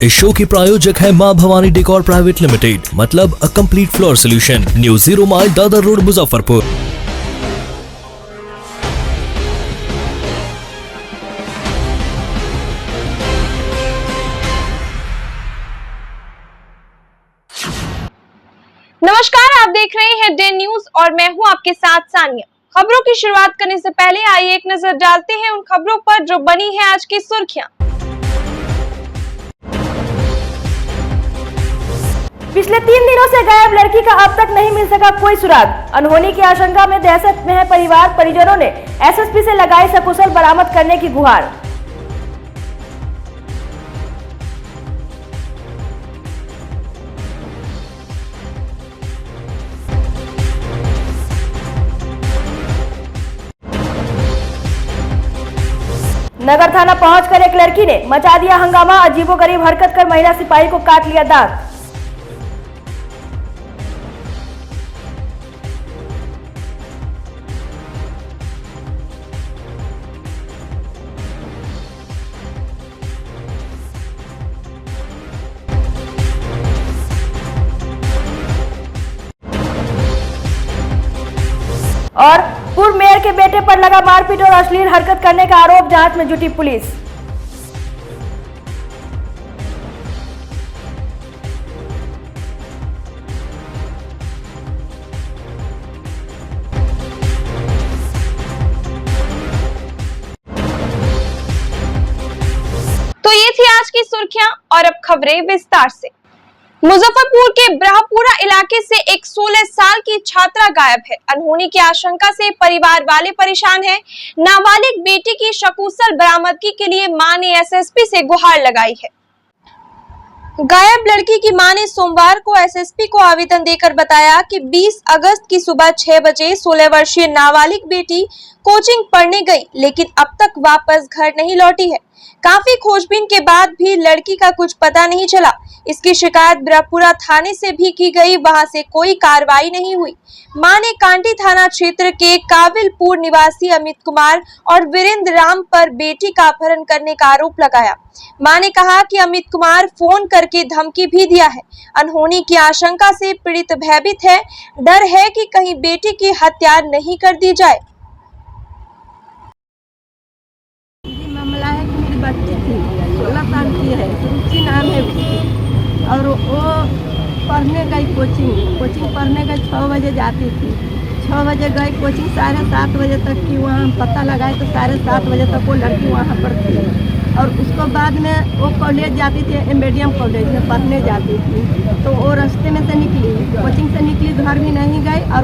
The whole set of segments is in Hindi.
इस शो के प्रायोजक है मां भवानी डेकोर प्राइवेट लिमिटेड, मतलब a complete floor solution, new 0 mile Dadar road, Muzaffarpur. नमस्कार, आप देख रहे हैं डे न्यूज और मैं हूं आपके साथ सानिया। खबरों की शुरुआत करने से पहले आइए एक नजर डालते हैं उन खबरों पर जो बनी है आज की सुर्खियां। पिछले 3 दिनों से गायब लड़की का अब तक नहीं मिल सका कोई सुराग। अनहोनी की आशंका में दहशत में है परिवार, परिजनों ने एसएसपी से लगाई सकुशल बरामद करने की गुहार। नगर थाना पहुंचकर एक लड़की ने मचा दिया हंगामा, अजीबोगरीब हरकत कर महिला सिपाही को काट लिया दांत। और पूर्व मेयर के बेटे पर लगा मारपीट और अश्लील हरकत करने का आरोप, जांच में जुटी पुलिस। तो ये थी आज की सुर्खियां और अब खबरें विस्तार से। मुजफ्फरपुर के ब्रह्मपुरा इलाके से एक 16 साल की छात्रा गायब है। अनहोनी की आशंका से परिवार वाले परेशान हैं। नाबालिग बेटी की सकुशल बरामदगी के लिए मां ने एसएसपी से गुहार लगाई है। गायब लड़की की मां ने सोमवार को एसएसपी को आवेदन देकर बताया कि 20 अगस्त की सुबह 6 बजे 16 वर्षीय नाबालिग बेटी कोचिंग पढ़ने गई, लेकिन अब तक वापस घर नहीं लौटी है। काफी खोजबीन के बाद भी लड़की का कुछ पता नहीं चला। इसकी शिकायत ब्रह्मपुरा थाने से भी की गई, वहां से कोई कार्रवाई नहीं हुई। मां ने कांटी थाना क्षेत्र के काबिलपुर निवासी अमित कुमार और वीरेंद्र राम पर बेटी का अपहरण करने का आरोप लगाया। मां ने कहा कि अमित कुमार फोन करके धमकी भी दिया है। अनहोनी की आशंका से पीड़ित भयभीत है, डर है कि कहीं बेटी की हत्या नहीं कर दी जाए। मामला है कि मेरी बच्ची थी, 16 साल की है, रुचि नाम है उसकी, और वो पढ़ने गई कोचिंग पढ़ने गई। 6 बजे जाती थी, 6 बजे गई कोचिंग, 7:30 बजे तक की वहाँ पता लगाए तो 7:30 बजे तक वो लड़की वहाँ पर थी। और उसको बाद में वो कॉलेज जाती थी, एमबीडीएम कॉलेज में पढ़ने जाती थी। तो वो रास्ते में से निकली, कोचिंग से निकली, घर भी नहीं गई और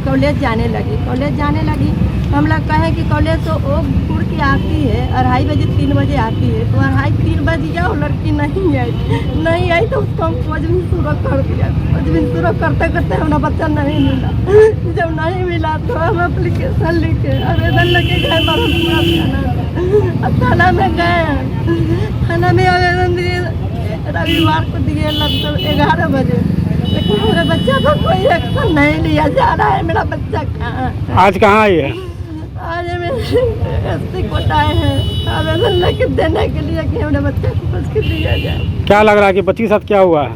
कॉलेज जाने लगी। हम लोग कहें कि कॉलेज तो वो घूर के आती है, 2:30 बजे 3 बजे आती है, तो 2:30-3 बज गया, वो लड़की नहीं आई तो उसको हम खोजबीन शुरू कर दिया। खोजबीन शुरू करते करते हमारा बच्चा नहीं मिला। जब नहीं मिला तो हम एप्लीकेशन लिखे, आवेदन लगे गए ब्रह्मपुरा थाना में गए। थाना में आवेदन दिए, रविवार को दिए लगभग 11 बजे, लेकिन मेरे बच्चा को कोई एक्शन नहीं लिया जा रहा है। मेरा बच्चा कहाँ? आज कहाँ आई है? आज एसपी कोर्ट आए हैं आवेदन लेके देने के लिए कि हमारे बच्चे को खोज के दिया जाए। क्या लग रहा है कि बच्ची के साथ क्या हुआ है?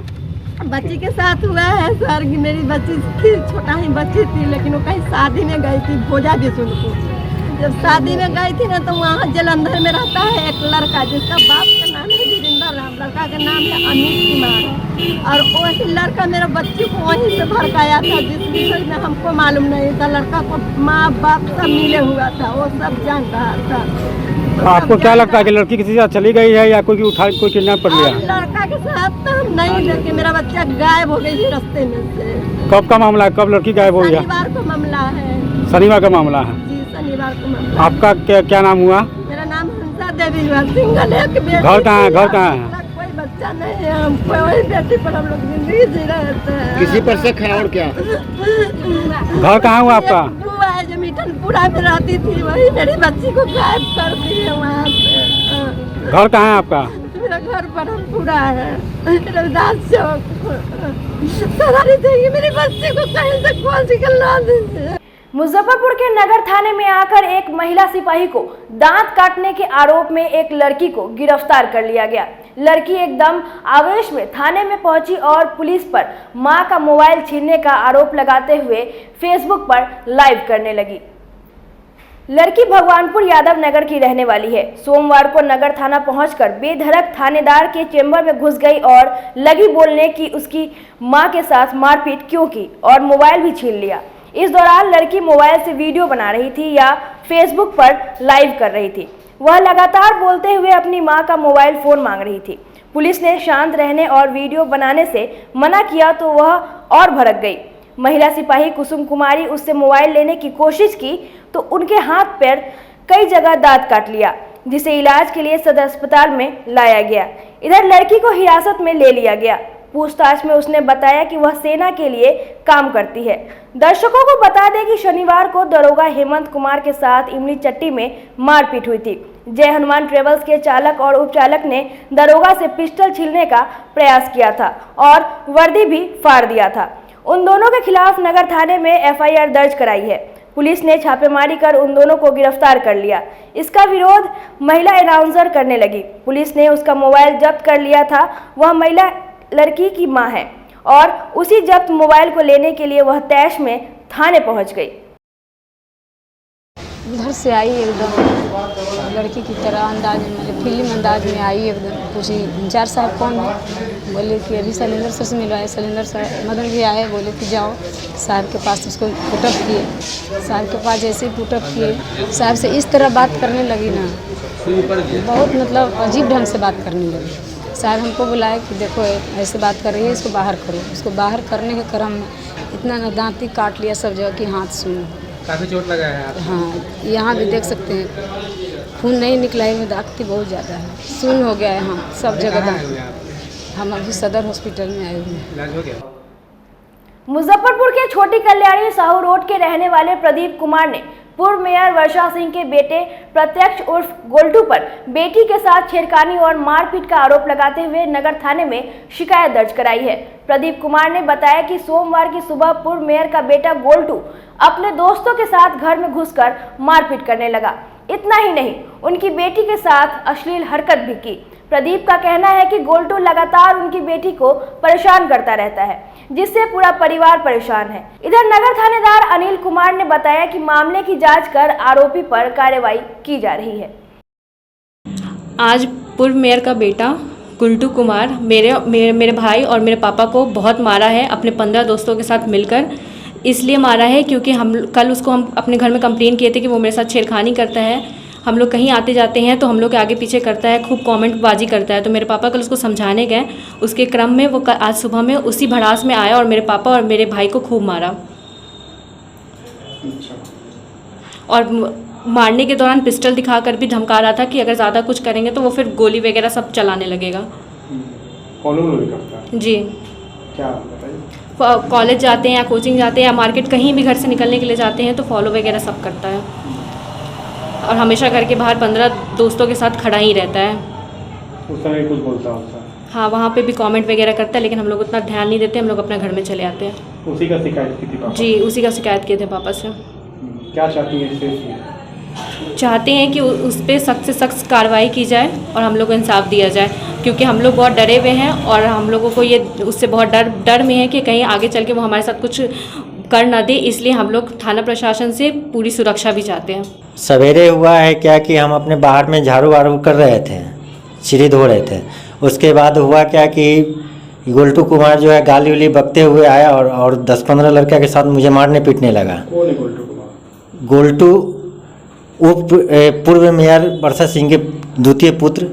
बच्ची के साथ हुआ है सर कि मेरी बच्ची थी, छोटा ही बच्ची थी, लेकिन वो कहीं शादी में गई थी, भोजा बिशुनपुर। जब शादी में गई थी ना तो वहाँ जलंधर में रहता है एक लड़का जिसका बाप का नाम है वीरेंद्र राम, लड़का का नाम है अमित कुमार। और वही लड़का मेरा बच्ची को वहीं से भड़काया था, जिस विषय में हमको मालूम नहीं था। लड़का को माँ बाप सब मिले हुआ था, वो सब जान रहा था। तो आपको क्या लगता है कि लड़की किसी के साथ चली गई है या कोई किडनैप कर लिया? लड़का के साथ तो हम नहीं, लेकिन मेरा बच्चा गायब हो गई रास्ते में से। कब का मामला है? कब लड़की गायब हो गया? शनिवार को मामला है। शनिवार का मामला है जी, शनिवार को मामला। आपका क्या नाम हुआ? मेरा नाम हंसा देवी हुआ, सिंगल एक बेटी। घर कहाँ है? कोई बच्चा नहीं है, हम कोई बेटी पर हम लोग जिंदगी जी रहे थे। किसी पर शक है और क्या? घर कहाँ हुआ आपका? बुआ है जो मिठनपुरा में रहती थी, वही मेरी बच्ची को गायब कर दी है वहाँ से। घर कहाँ है आपका? मेरा घर ब्रह्मपुरा है, रविदास चौक। सवारी चाहिए मेरी बच्ची को कहीं से खोज के ला दीजिए। मुजफ्फरपुर के नगर थाने में आकर एक महिला सिपाही को दांत काटने के आरोप में एक लड़की को गिरफ्तार कर लिया गया। लड़की एकदम आवेश में थाने में पहुंची और पुलिस पर मां का मोबाइल छीनने का आरोप लगाते हुए फेसबुक पर लाइव करने लगी। लड़की भगवानपुर यादव नगर की रहने वाली है। सोमवार को नगर थाना पहुंचकर बेधड़क थानेदार के चेंबर में घुस गई और लगी बोलने कि उसकी मां के साथ मारपीट क्यों की और मोबाइल भी छीन लिया। इस दौरान लड़की मोबाइल से वीडियो बना रही थी या फेसबुक पर लाइव कर रही थी। वह लगातार बोलते हुए अपनी मां का मोबाइल फोन मांग रही थी। पुलिस ने शांत रहने और वीडियो बनाने से मना किया तो वह और भड़क गई। महिला सिपाही कुसुम कुमारी उससे मोबाइल लेने की कोशिश की तो उनके हाथ पैर कई जगह दांत काट लिया, जिसे इलाज के लिए सदर अस्पताल में लाया गया। इधर लड़की को हिरासत में ले लिया गया। पूछताछ में उसने बताया कि वह सेना के लिए काम करती है। दर्शकों को बता दें कि शनिवार को दरोगा हेमंत कुमार के साथ इमली चट्टी में मारपीट हुई थी। जय हनुमान ट्रेवल्स के चालक और उपचालक ने दरोगा से पिस्टल छीनने का प्रयास किया था और वर्दी भी फाड़ दिया था। उन दोनों के खिलाफ नगर थाने में एफआईआर दर्ज कराई है। पुलिस ने छापेमारी कर उन दोनों को गिरफ्तार कर लिया। इसका विरोध महिला अनाउंसर करने लगी। पुलिस ने उसका मोबाइल जब्त कर लिया था। वह महिला लड़की की मां है और उसी जब्त मोबाइल को लेने के लिए वह तैश में थाने पहुंच गई। उधर से आई एकदम लड़की की तरह अंदाज मतलब फिल्म अंदाज में आई एकदम। पूछी इंचार्ज साहब कौन है, बोले कि अभी शैलेंद्र सर से मिलवाए। शैलेंद्र सर मदन भी आए, बोले कि जाओ साहब के पास। उसको पुटअप किए, साहब के पास जैसे ही पुटअप किए साहब से इस तरह बात करने लगी ना, बहुत मतलब अजीब ढंग से बात करने लगी। साहब हमको बुलाए कि देखो ऐसे बात कर रही है, इसको बाहर करो। उसको बाहर करने के क्रम में इतना ना दांत ही काट लिया सब जगह कि हाथ सुन। काफ़ी चोट लगा है आप? हाँ, यहाँ भी देख सकते हैं, खून नहीं निकला है, दागती बहुत ज़्यादा है, सुन हो गया है। हाँ, सब जगह हम अभी सदर हॉस्पिटल में आए हुए हैं। इलाज हो गया? मुजफ्फरपुर के छोटी कल्याणी साहू रोड के रहने वाले प्रदीप कुमार ने पूर्व मेयर वर्षा सिंह के बेटे प्रत्यक्ष उर्फ गोल्टू पर बेटी के साथ छेड़खानी और मारपीट का आरोप लगाते हुए नगर थाने में शिकायत दर्ज कराई है। प्रदीप कुमार ने बताया कि सोमवार की सुबह पूर्व मेयर का बेटा गोल्टू अपने दोस्तों के साथ घर में घुसकर मारपीट करने लगा। इतना ही नहीं, उनकी बेटी के साथ अश्लील हरकत भी की। प्रदीप का कहना है कि गोल्टू लगातार उनकी बेटी को परेशान करता रहता है, जिससे पूरा परिवार परेशान है। इधर नगर थानेदार अनिल कुमार ने बताया कि मामले की जांच कर आरोपी पर कार्रवाई की जा रही है। आज पूर्व मेयर का बेटा गुल्टू कुमार मेरे भाई और मेरे पापा को बहुत मारा है, अपने 15 दोस्तों के साथ मिलकर। इसलिए मारा है क्योंकि हम अपने घर में कंप्लेन किए थे कि वो मेरे साथ छेड़खानी करता है। हम लोग कहीं आते जाते हैं तो हम लोग के आगे पीछे करता है, खूब कमेंट बाजी करता है। तो मेरे पापा कल उसको समझाने गए, उसके क्रम में वो आज सुबह में उसी भड़ास में आया और मेरे पापा और मेरे भाई को खूब मारा। और मारने के दौरान पिस्टल दिखाकर भी धमका रहा था कि अगर ज़्यादा कुछ करेंगे तो वो फिर गोली वगैरह सब चलाने लगेगा। कौन गोली करता है? जी, क्या बताइए? कॉलेज जाते हैं या कोचिंग जाते हैं या मार्केट कहीं भी घर से निकलने के लिए जाते हैं तो फॉलो वगैरह सब करता है। और हमेशा घर के बाहर 15 दोस्तों के साथ खड़ा ही रहता है। उस समय कुछ बोलता होता है? हाँ, वहाँ पे भी कमेंट वगैरह करता है, लेकिन हम लोग उतना ध्यान नहीं देते। हम लोग अपने घर में चले आते हैं। उसी का शिकायत की थी पापा? जी, उसी का शिकायत किए थे पापा से। क्या चाहती है इससे? चाहते हैं कि उस पर सख्त से सख्त कार्रवाई की जाए और हम लोग को इंसाफ दिया जाए, क्योंकि हम लोग बहुत डरे हुए हैं और हम लोगों को ये उससे बहुत डर में है कि कहीं आगे चल के वो हमारे साथ कुछ कर ना दे। इसलिए हम लोग थाना प्रशासन से पूरी सुरक्षा भी चाहते हैं। सवेरे हुआ है क्या कि हम अपने बाहर में झाड़ू वाड़ू कर रहे थे, सीढ़ी धो रहे थे। उसके बाद हुआ क्या कि गोल्टू कुमार जो है गाली उली बकते हुए आया और 10-15 लड़का के साथ मुझे मारने पीटने लगा। कौन है गोल्टू कुमार? गोल्टू पूर्व मेयर वर्षा सिंह के द्वितीय पुत्र,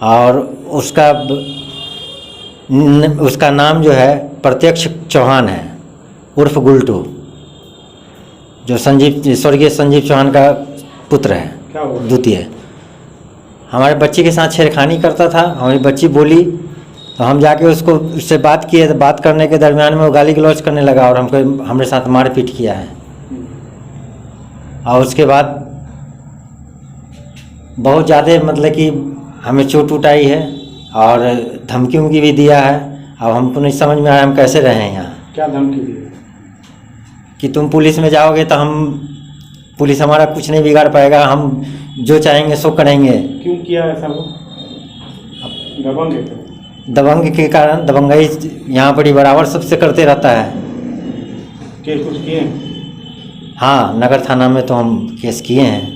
और उसका नाम जो है प्रत्यक्ष चौहान है उर्फ गुल्टू, जो स्वर्गीय संजीव चौहान का पुत्र है, द्वितीय। हमारे बच्ची के साथ छेड़खानी करता था। हमारी बच्ची बोली तो हम जाके उससे बात किए। तो बात करने के दरमियान में वो गाली गलौज करने लगा और हमारे साथ मारपीट किया है। और उसके बाद बहुत ज़्यादा मतलब कि हमें चोट उठाई है और धमकी उमकी भी दिया है। अब हमको नहीं समझ में आया हम कैसे रहें यहाँ। क्या धमकी दी? कि तुम पुलिस में जाओगे तो पुलिस हमारा कुछ नहीं बिगाड़ पाएगा, हम जो चाहेंगे सो करेंगे। क्यों किया ऐसा वो? दबंग के कारण दबंगाई यहाँ पर ही बराबर सबसे करते रहता है। केस कुछ किए हैं? हाँ, नगर थाना में तो हम केस किए हैं।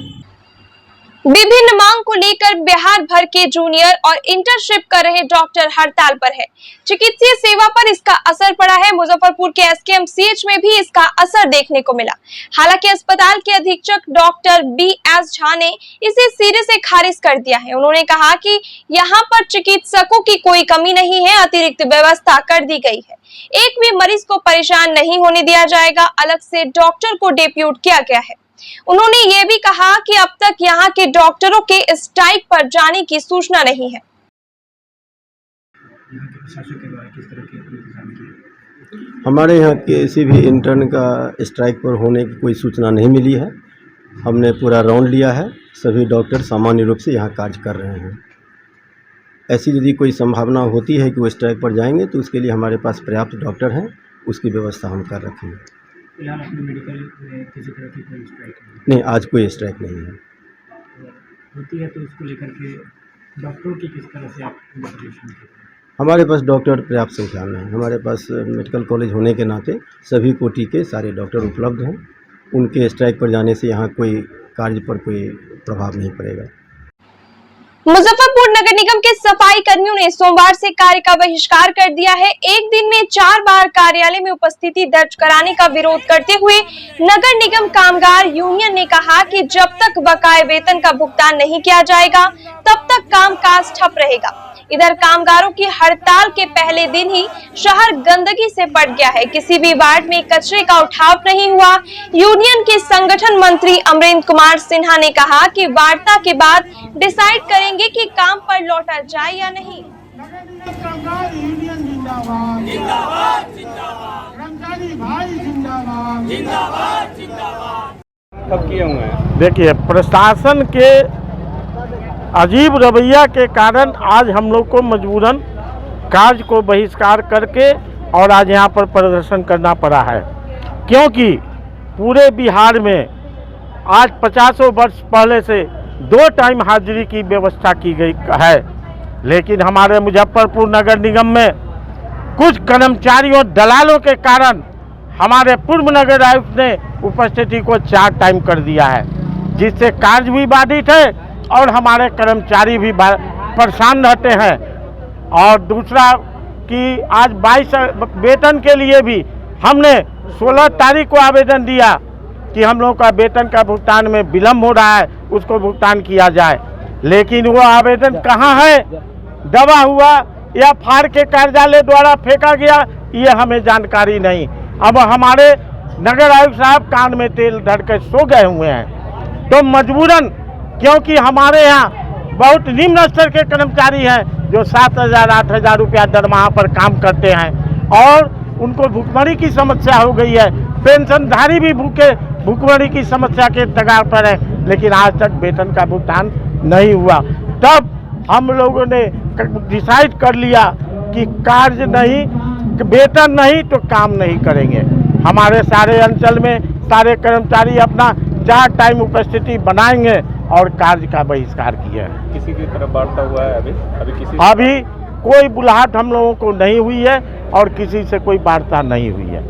विभिन्न मांग को लेकर बिहार भर के जूनियर और इंटर्नशिप कर रहे डॉक्टर हड़ताल पर है। चिकित्सीय सेवा पर इसका असर पड़ा है। मुजफ्फरपुर के एसकेएमसीएच में भी इसका असर देखने को मिला। हालांकि अस्पताल के अधीक्षक डॉक्टर BS झा ने इसे सिरे से खारिज कर दिया है। उन्होंने कहा कि यहाँ पर चिकित्सकों की कोई कमी नहीं है, अतिरिक्त व्यवस्था कर दी गई है। एक भी मरीज को परेशान नहीं होने दिया जाएगा। अलग से डॉक्टर को डेप्यूट किया गया है। उन्होंने ये भी कहा कि अब तक यहाँ के डॉक्टरों के स्ट्राइक पर जाने की सूचना नहीं है। हमारे यहाँ किसी भी इंटर्न का स्ट्राइक पर होने की कोई सूचना नहीं मिली है। हमने पूरा राउंड लिया है। सभी डॉक्टर सामान्य रूप से यहाँ कार्य कर रहे हैं। ऐसी यदि कोई संभावना होती है कि वो स्ट्राइक पर जाएंगे तो उसके लिए हमारे पास पर्याप्त डॉक्टर हैं, उसकी व्यवस्था हम कर रखेंगे। फिलहाल अपने मेडिकल में किसी तरह की कोई स्ट्राइक नहीं, आज कोई स्ट्राइक नहीं है। होती है तो उसको लेकर के डॉक्टरों की किस तरह से आप मोटिवेशन करते हैं? हमारे पास डॉक्टर पर्याप्त संख्या में हैं। हमारे पास मेडिकल कॉलेज होने के नाते सभी कोटि के सारे डॉक्टर उपलब्ध हैं। उनके स्ट्राइक पर जाने से यहाँ कोई कार्य पर कोई प्रभाव नहीं पड़ेगा। मुजफ्फरपुर नगर निगम के सफाई कर्मियों ने सोमवार से कार्य का बहिष्कार कर दिया है। एक दिन में 4 बार कार्यालय में उपस्थिति दर्ज कराने का विरोध करते हुए नगर निगम कामगार यूनियन ने कहा कि जब तक बकाये वेतन का भुगतान नहीं किया जाएगा तब तक कामकाज ठप रहेगा। इधर कामगारों की हड़ताल के पहले दिन ही शहर गंदगी से पट गया है। किसी भी वार्ड में कचरे का उठाव नहीं हुआ। यूनियन के संगठन मंत्री अमरेंद्र कुमार सिन्हा ने कहा कि वार्ता के बाद डिसाइड करेंगे कि काम पर लौटा जाए या नहीं। कब किए हुए हैं? देखिए, प्रशासन के अजीब रवैया के कारण आज हम लोग को मजबूरन कार्य को बहिष्कार करके और आज यहाँ पर प्रदर्शन करना पड़ा है, क्योंकि पूरे बिहार में आज 50 वर्ष पहले से 2 टाइम हाजिरी की व्यवस्था की गई है, लेकिन हमारे मुजफ्फरपुर नगर निगम में कुछ कर्मचारियों दलालों के कारण हमारे पूर्व नगर आयुक्त ने उपस्थिति को 4 टाइम कर दिया है, जिससे कार्य भी बाधित है और हमारे कर्मचारी भी परेशान रहते हैं। और दूसरा कि आज 22 वेतन के लिए भी हमने 16 तारीख को आवेदन दिया कि हम लोगों का वेतन का भुगतान में विलम्ब हो रहा है, उसको भुगतान किया जाए, लेकिन वो आवेदन कहाँ है, दबा हुआ या फाड़ के कार्यालय द्वारा फेंका गया, ये हमें जानकारी नहीं। अब हमारे नगर आयुक्त साहब कान में तेल धर के सो गए हुए हैं। तो मजबूरन, क्योंकि हमारे यहाँ बहुत निम्न स्तर के कर्मचारी हैं जो 7,000-8,000 रुपया दरमाहा पर काम करते हैं और उनको भुखमरी की समस्या हो गई है। पेंशनधारी भी भुखमरी की समस्या के दगार पर है, लेकिन आज तक वेतन का भुगतान नहीं हुआ। तब हम लोगों ने डिसाइड कर लिया कि कार्य नहीं, वेतन नहीं तो काम नहीं करेंगे। हमारे सारे अंचल में सारे कर्मचारी अपना 4 टाइम उपस्थिति बनाएंगे और कार्य का बहिष्कार किया है। किसी की तरफ वार्ता हुआ है अभी कोई बुलाहट हम लोगों को नहीं हुई है और किसी से कोई वार्ता नहीं हुई है।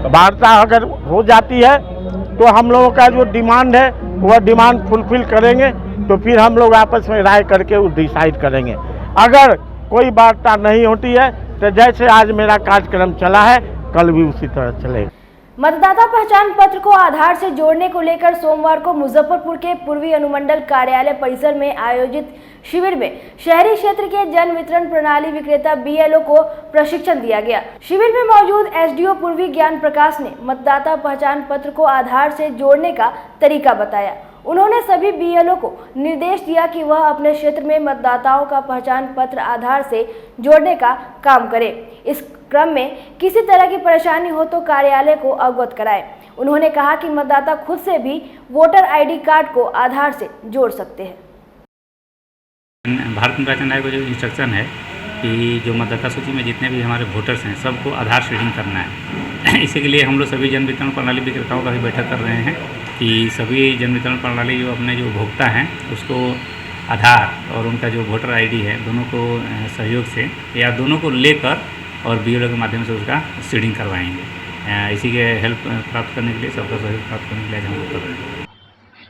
वार्ता अगर हो जाती है तो हम लोगों का जो डिमांड है वह डिमांड फुलफिल करेंगे, तो फिर हम लोग आपस में राय करके वो डिसाइड करेंगे। अगर कोई वार्ता नहीं होती है तो जैसे आज मेरा कार्यक्रम चला है, कल भी उसी तरह चलेगा। मतदाता पहचान पत्र को आधार से जोड़ने को लेकर सोमवार को मुजफ्फरपुर के पूर्वी अनुमंडल कार्यालय परिसर में आयोजित शिविर में शहरी क्षेत्र के जन वितरण प्रणाली विक्रेता BLO को प्रशिक्षण दिया गया। शिविर में मौजूद SDO पूर्वी ज्ञान प्रकाश ने मतदाता पहचान पत्र को आधार से जोड़ने का तरीका बताया। उन्होंने सभी BLO को निर्देश दिया कि वह अपने क्षेत्र में मतदाताओं का पहचान पत्र आधार से जोड़ने का काम करे। इस क्रम में किसी तरह की परेशानी हो तो कार्यालय को अवगत कराएं। उन्होंने कहा कि मतदाता खुद से भी वोटर ID कार्ड को आधार से जोड़ सकते हैं। भारत निर्वाचन आयोग का जो इंस्ट्रक्शन है कि जो मतदाता सूची में जितने भी हमारे वोटर्स हैं सबको आधार शेडिंग करना है। इसी के लिए हम लोग सभी जन वितरण प्रणाली विक्रेताओं का भी बैठक कर रहे हैं कि सभी जन वितरण प्रणाली जो अपने जो उपभोक्ता हैं उसको आधार और उनका जो वोटर आईडी है दोनों को सहयोग से या दोनों को लेकर और BLO के माध्यम से उसका सीडिंग करवाएंगे। इसी के हेल्प प्राप्त करने के लिए, सबका सहयोग प्राप्त करने के लिए हम लोग कर रहे हैं।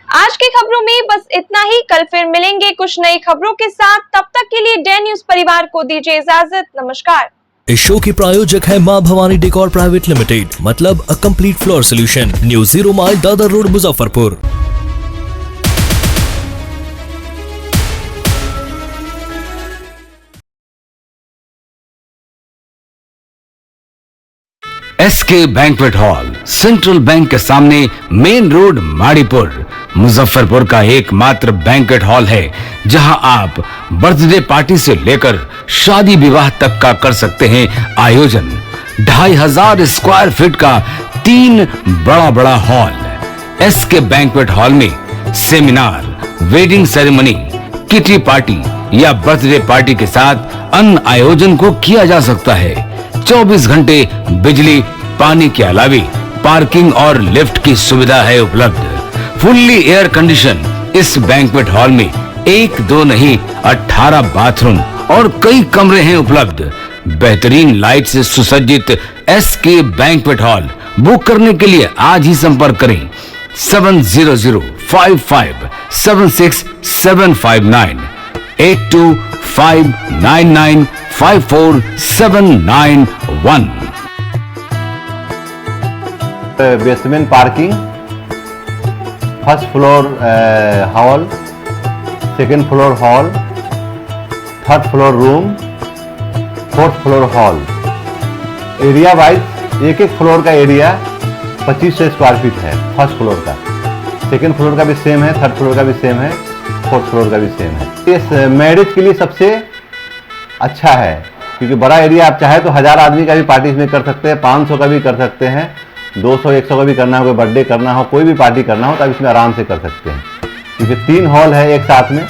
आज की खबरों में बस इतना ही। कल फिर मिलेंगे कुछ नई खबरों के साथ। तब तक के लिए डे न्यूज परिवार को दीजिए इजाजत। नमस्कार। इस शो की प्रायोजक है मां भवानी डेकोर प्राइवेट लिमिटेड, मतलब a complete floor solution, new 0 mile Dadar road, Muzaffarpur. SK banquet hall, central bank के सामने, मेन रोड, माड़ीपुर, मुजफ्फरपुर का एकमात्र बैंक्वेट हॉल है जहां आप बर्थडे पार्टी से लेकर शादी विवाह तक का कर सकते हैं आयोजन। 2500 स्क्वायर फीट का 3 बड़ा हॉल। SK बैंक्वेट हॉल में seminar, wedding ceremony, kitty party या बर्थडे पार्टी के साथ अन्य आयोजन को किया जा सकता है। 24 घंटे बिजली पानी के अलावा पार्किंग और लिफ्ट की सुविधा है उपलब्ध। फुल्ली एयर कंडीशन इस बैंक्वेट हॉल में 1, 2 नहीं 18 बाथरूम और कई कमरे हैं उपलब्ध। बेहतरीन लाइट से सुसज्जित SK बैंक्वेट हॉल बुक करने के लिए आज ही संपर्क करें 7005576759 8259954791। Basement parking, first floor hall, second floor hall, third floor room, fourth floor hall. Area wise एक फ्लोर का एरिया 2500 स्क्वायर फीट है। फर्स्ट फ्लोर का, सेकेंड फ्लोर का भी सेम है, थर्ड फ्लोर का भी सेम है, फोर्थ फ्लोर का भी सेम है। इस मैरिज के लिए सबसे अच्छा है क्योंकि बड़ा एरिया, आप चाहे तो 1000 आदमी का भी पार्टी इसमें कर सकते हैं, 500 का भी कर सकते हैं, 200-100 का भी करना हो, कोई बर्थडे करना हो, कोई भी पार्टी करना हो तो आप इसमें आराम से कर सकते हैं क्योंकि 3 हॉल है एक साथ में।